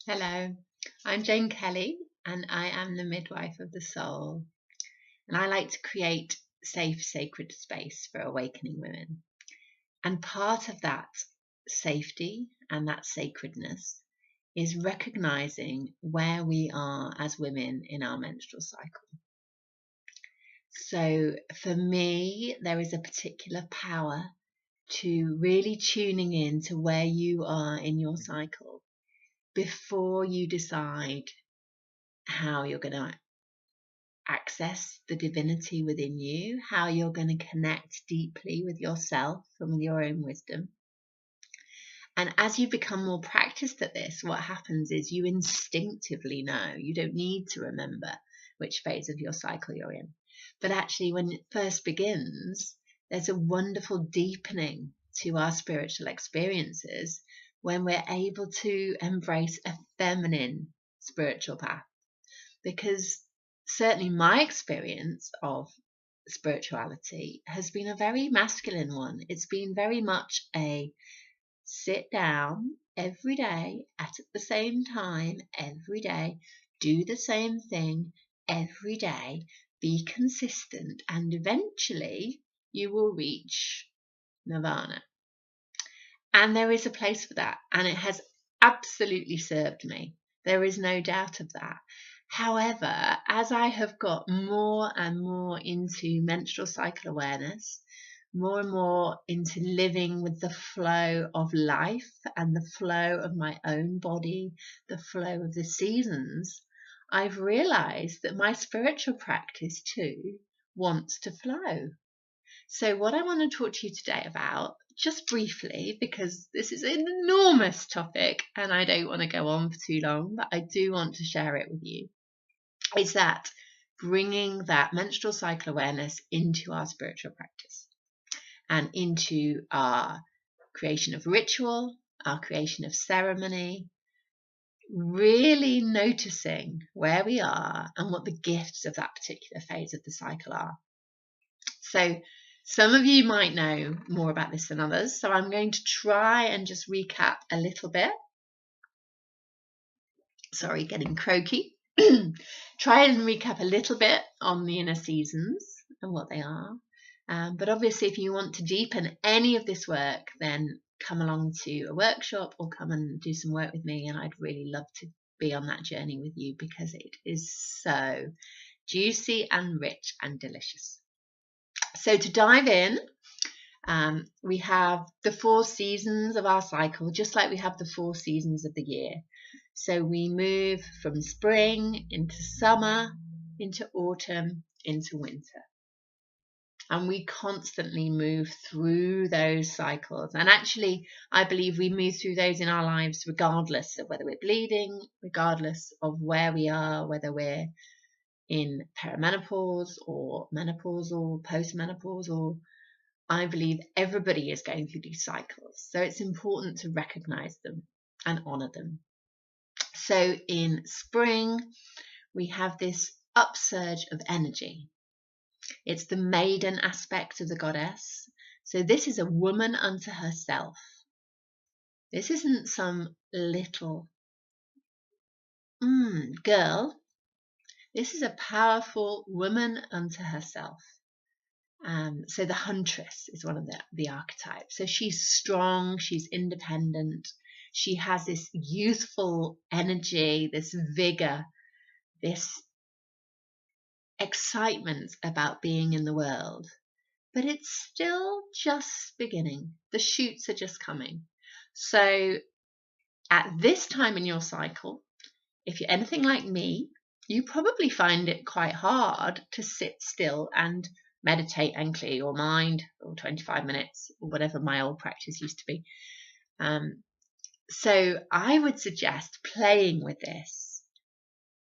Hello, I'm Jane Kelly and I am the midwife of the soul. And I like to create safe, sacred space for awakening women. And part of that safety and that sacredness is recognizing where we are as women in our menstrual cycle. So for me, there is a particular power to really tuning in to where you are in your cycle before you decide how you're going to access the divinity within you, how you're going to connect deeply with yourself and with your own wisdom. And as you become more practiced at this, what happens is you instinctively know. You don't need to remember which phase of your cycle you're in. But actually, when it first begins, there's a wonderful deepening to our spiritual experiences when we're able to embrace a feminine spiritual path. Because certainly my experience of spirituality has been a very masculine one. It's been very much a sit down every day at the same time, every day, do the same thing every day, be consistent, and eventually you will reach nirvana. And there is a place for that, and it has absolutely served me. There is no doubt of that. However, as I have got more and more into menstrual cycle awareness, more and more into living with the flow of life and the flow of my own body, the flow of the seasons, I've realized that my spiritual practice too wants to flow. So what I want to talk to you today about, just briefly, because this is an enormous topic and I don't want to go on for too long, but I do want to share it with you, is that bringing that menstrual cycle awareness into our spiritual practice and into our creation of ritual, our creation of ceremony, really noticing where we are and what the gifts of that particular phase of the cycle are. So some of you might know more about this than others, so I'm going to try and just recap a little bit. Sorry, getting croaky. Try and recap a little bit on the inner seasons and what they are. But obviously, if you want to deepen any of this work, then come along to a workshop or come and do some work with me, and I'd really love to be on that journey with you because it is so juicy and rich and delicious. So to dive in, we have the 4 seasons of our cycle, just like we have the 4 seasons of the year. So we move from spring into summer, into autumn, into winter. And we constantly move through those cycles. And actually, I believe we move through those in our lives regardless of whether we're bleeding, regardless of where we are, whether we're in perimenopause or menopausal, postmenopausal. I believe everybody is going through these cycles. So it's important to recognize them and honor them. So in spring, we have this upsurge of energy. It's the maiden aspect of the goddess. So this is a woman unto herself. This isn't some little girl. This is a powerful woman unto herself. So the huntress is one of the archetypes. So she's strong, she's independent, she has this youthful energy, this vigor, this excitement about being in the world. But it's still just beginning. The shoots are just coming. So at this time in your cycle, if you're anything like me, you probably find it quite hard to sit still and meditate and clear your mind, or 25 minutes, or whatever my old practice used to be. So I would suggest playing with this.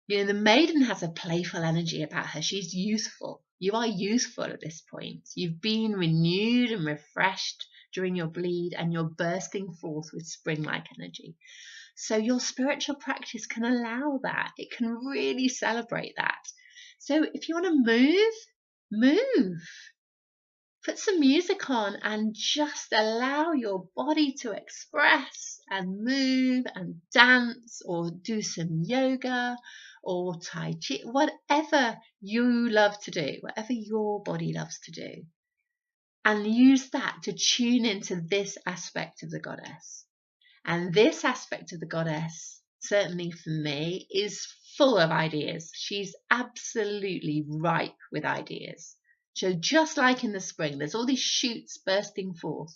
You know, the maiden has a playful energy about her. She's youthful. You are youthful at this point. You've been renewed and refreshed during your bleed, and you're bursting forth with spring-like energy. So your spiritual practice can allow that. It can really celebrate that. So if you want to move, put some music on and just allow your body to express and move and dance, or do some yoga or Tai Chi, whatever you love to do, whatever your body loves to do. And use that to tune into this aspect of the goddess. And this aspect of the goddess, certainly for me, is full of ideas. She's absolutely ripe with ideas. So just like in the spring, there's all these shoots bursting forth,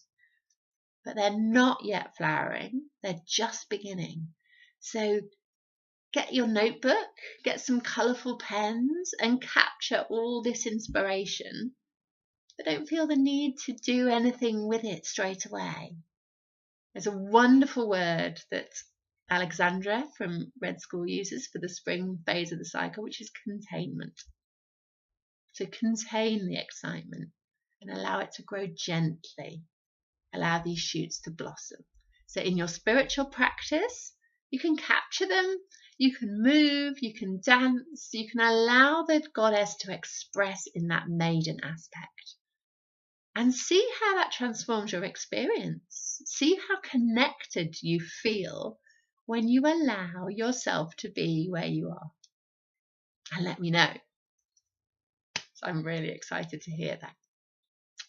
but they're not yet flowering. They're just beginning. So get your notebook, get some colourful pens, and capture all this inspiration, but don't feel the need to do anything with it straight away. There's a wonderful word that Alexandra from Red School uses for the spring phase of the cycle, which is containment. To contain the excitement and allow it to grow gently. Allow these shoots to blossom. So in your spiritual practice, you can capture them, you can move, you can dance, you can allow the goddess to express in that maiden aspect. And see how that transforms your experience. See how connected you feel when you allow yourself to be where you are. And let me know. So I'm really excited to hear that.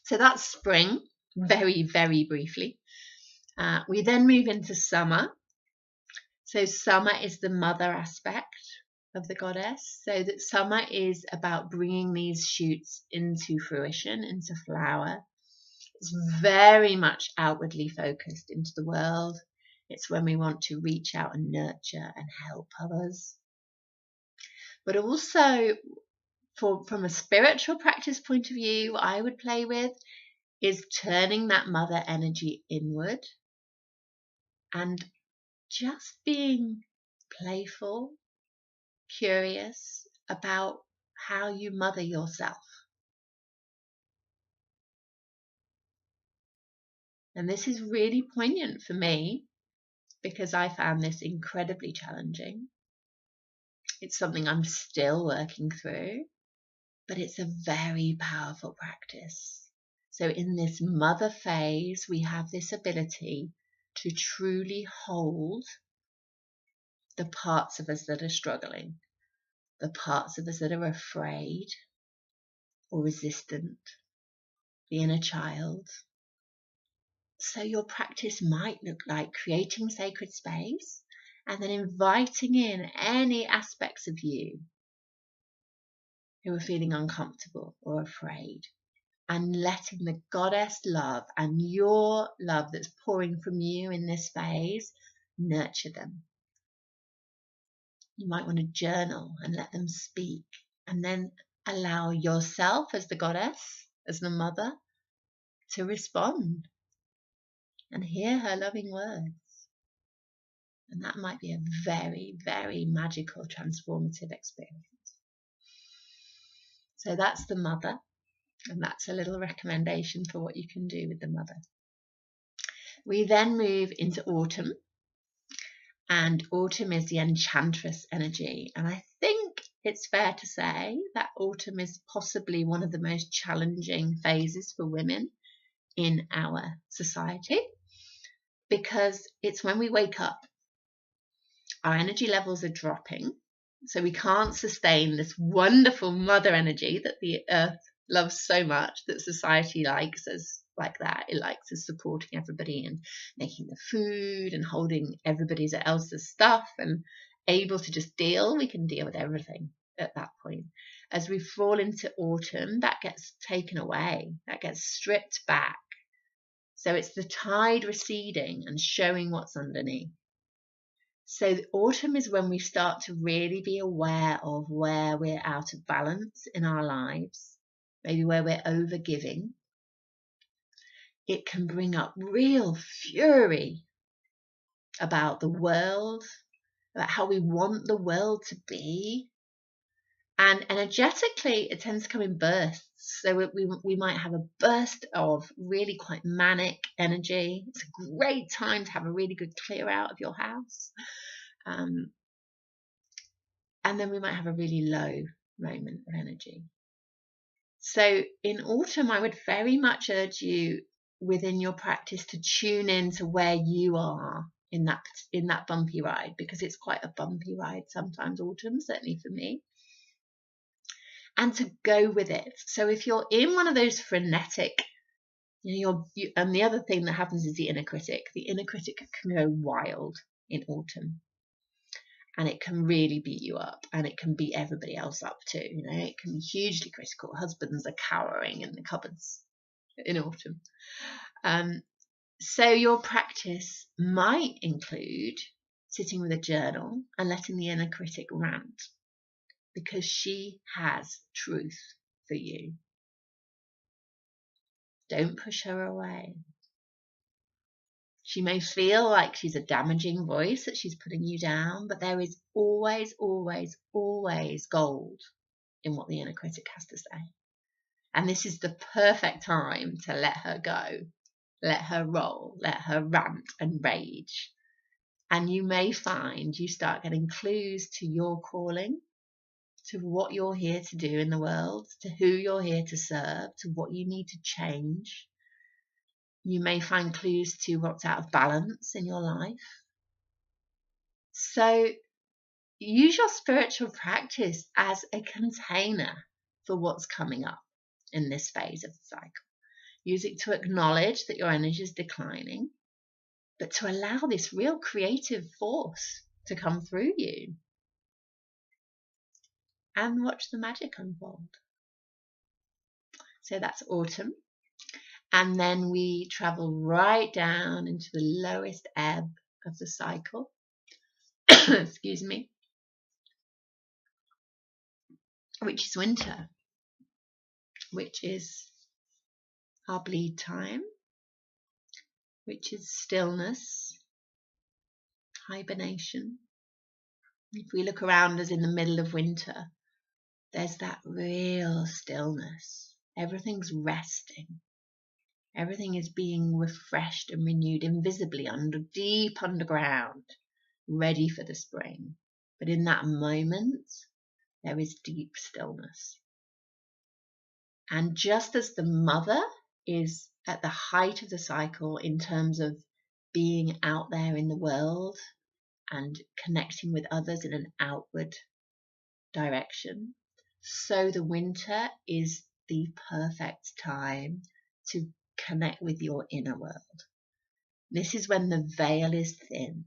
So that's spring, very, very briefly. We then move into summer. So summer is the mother aspect of the goddess. So that summer is about bringing these shoots into fruition, into flower. It's very much outwardly focused into the world. It's when we want to reach out and nurture and help others. But also, from a spiritual practice point of view, I would play with is turning that mother energy inward and just being playful, curious about how you mother yourself. And this is really poignant for me because I found this incredibly challenging. It's something I'm still working through, but it's a very powerful practice. So in this mother phase, we have this ability to truly hold the parts of us that are struggling, the parts of us that are afraid or resistant, the inner child. So your practice might look like creating sacred space and then inviting in any aspects of you who are feeling uncomfortable or afraid, and letting the goddess love and your love that's pouring from you in this phase nurture them. You might want to journal and let them speak, and then allow yourself as the goddess, as the mother, to respond and hear her loving words. And that might be a very, very magical, transformative experience. So that's the mother, and that's a little recommendation for what you can do with the mother. We then move into autumn, and autumn is the enchantress energy. And I think it's fair to say that autumn is possibly one of the most challenging phases for women in our society, because it's when we wake up. Our energy levels are dropping, so we can't sustain this wonderful mother energy that the earth loves so much, that society likes us like that. It likes us supporting everybody and making the food and holding everybody else's stuff and able to just deal. We can deal with everything at that point. As we fall into autumn, that gets taken away, that gets stripped back. So it's the tide receding and showing what's underneath. So autumn is when we start to really be aware of where we're out of balance in our lives, maybe where we're overgiving. It can bring up real fury about the world, about how we want the world to be. And energetically, it tends to come in bursts. So we might have a burst of really quite manic energy. It's a great time to have a really good clear out of your house. And then we might have a really low moment of energy. So in autumn, I would very much urge you within your practice to tune in to where you are in that bumpy ride, because it's quite a bumpy ride sometimes, autumn, certainly for me, and to go with it. So if you're in one of those frenetic, and the other thing that happens is the inner critic. The inner critic can go wild in autumn, and it can really beat you up, and it can beat everybody else up too. It can be hugely critical. Husbands are cowering in the cupboards in autumn. So your practice might include sitting with a journal and letting the inner critic rant, because she has truth for you. Don't push her away. She may feel like she's a damaging voice, that she's putting you down, but there is always, always, always gold in what the inner critic has to say. And this is the perfect time to let her go, let her roll, let her rant and rage. And you may find you start getting clues to your calling, to what you're here to do in the world, to who you're here to serve, to what you need to change. You may find clues to what's out of balance in your life. So use your spiritual practice as a container for what's coming up in this phase of the cycle. Use it to acknowledge that your energy is declining, but to allow this real creative force to come through you, and watch the magic unfold. So that's autumn. And then we travel right down into the lowest ebb of the cycle. Excuse me. Which is winter, which is our bleed time, which is stillness, hibernation. If we look around us in the middle of winter, there's that real stillness. Everything's resting. Everything is being refreshed and renewed invisibly deep underground, ready for the spring. But in that moment, there is deep stillness. And just as the mother is at the height of the cycle in terms of being out there in the world and connecting with others in an outward direction, so the winter is the perfect time to connect with your inner world. This is when the veil is thin.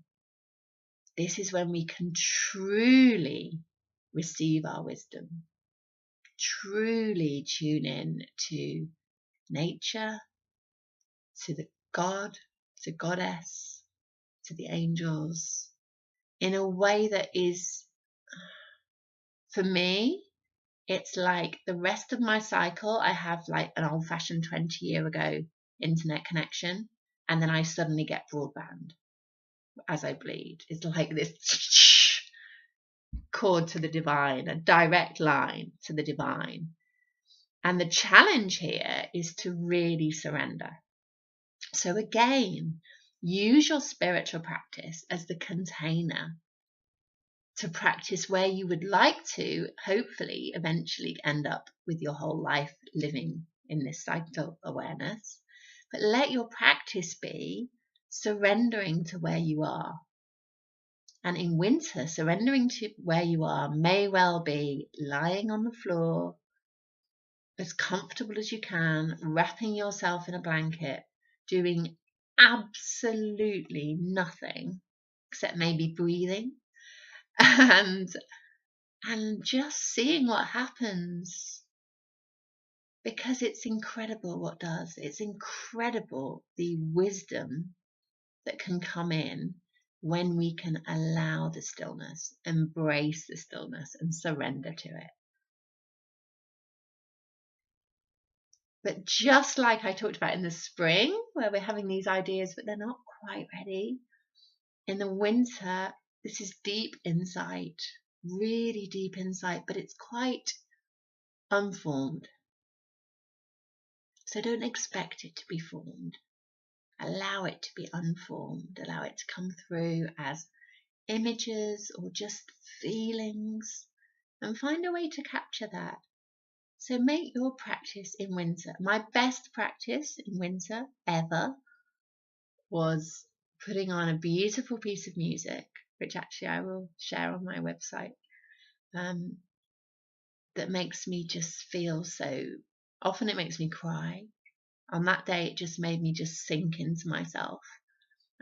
This is when we can truly receive our wisdom, truly tune in to nature, to the God, to Goddess, to the angels, in a way that is, for me, it's like the rest of my cycle, I have like an old-fashioned 20-year ago internet connection, and then I suddenly get broadband as I bleed. It's like this cord to the divine, a direct line to the divine. And the challenge here is to really surrender. So again, use your spiritual practice as the container to practice where you would like to, hopefully, eventually end up with your whole life living in this cycle awareness. But let your practice be surrendering to where you are. And in winter, surrendering to where you are may well be lying on the floor, as comfortable as you can, wrapping yourself in a blanket, doing absolutely nothing except maybe breathing and just seeing what happens, because it's incredible what does. It's incredible the wisdom that can come in when we can allow the stillness, embrace the stillness, and surrender to it. But just like I talked about in the spring, where we're having these ideas, but they're not quite ready, in the winter, this is deep insight, really deep insight, but it's quite unformed. So don't expect it to be formed. Allow it to be unformed. Allow it to come through as images or just feelings, and find a way to capture that. So make your practice in winter. My best practice in winter ever was putting on a beautiful piece of music, which actually I will share on my website, that makes me just feel so, often it makes me cry. On that day, it just made me just sink into myself.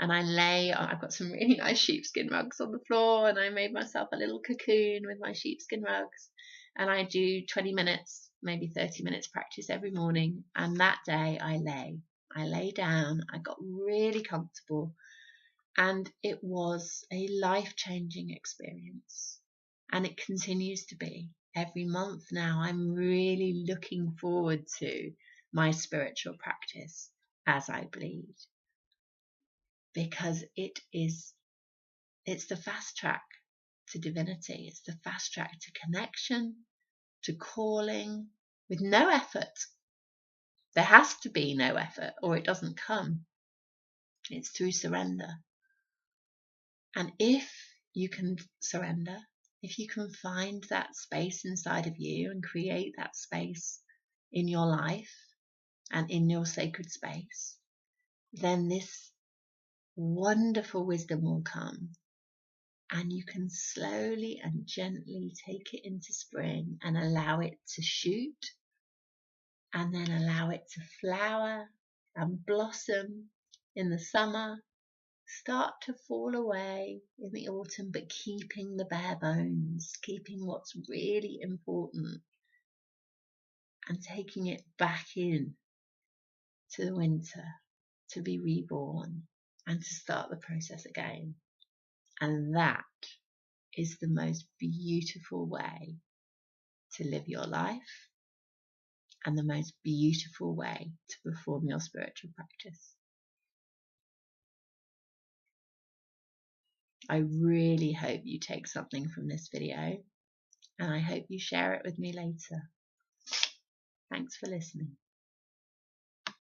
And I've got some really nice sheepskin rugs on the floor, and I made myself a little cocoon with my sheepskin rugs. And I do 20 minutes, maybe 30 minutes practice every morning. And that day I lay down, I got really comfortable, and it was a life-changing experience. And it continues to be. Every month now, I'm really looking forward to my spiritual practice as I bleed, because it's the fast track to divinity. It's the fast track to connection, to calling, with no effort. There has to be no effort or it doesn't come. It's through surrender. And if you can surrender, if you can find that space inside of you and create that space in your life and in your sacred space, then this wonderful wisdom will come, and you can slowly and gently take it into spring and allow it to shoot, and then allow it to flower and blossom in the summer, start to fall away in the autumn, but keeping the bare bones, keeping what's really important, and taking it back in to the winter to be reborn and to start the process again. And that is the most beautiful way to live your life and the most beautiful way to perform your spiritual practice. I really hope you take something from this video, and I hope you share it with me later. Thanks for listening.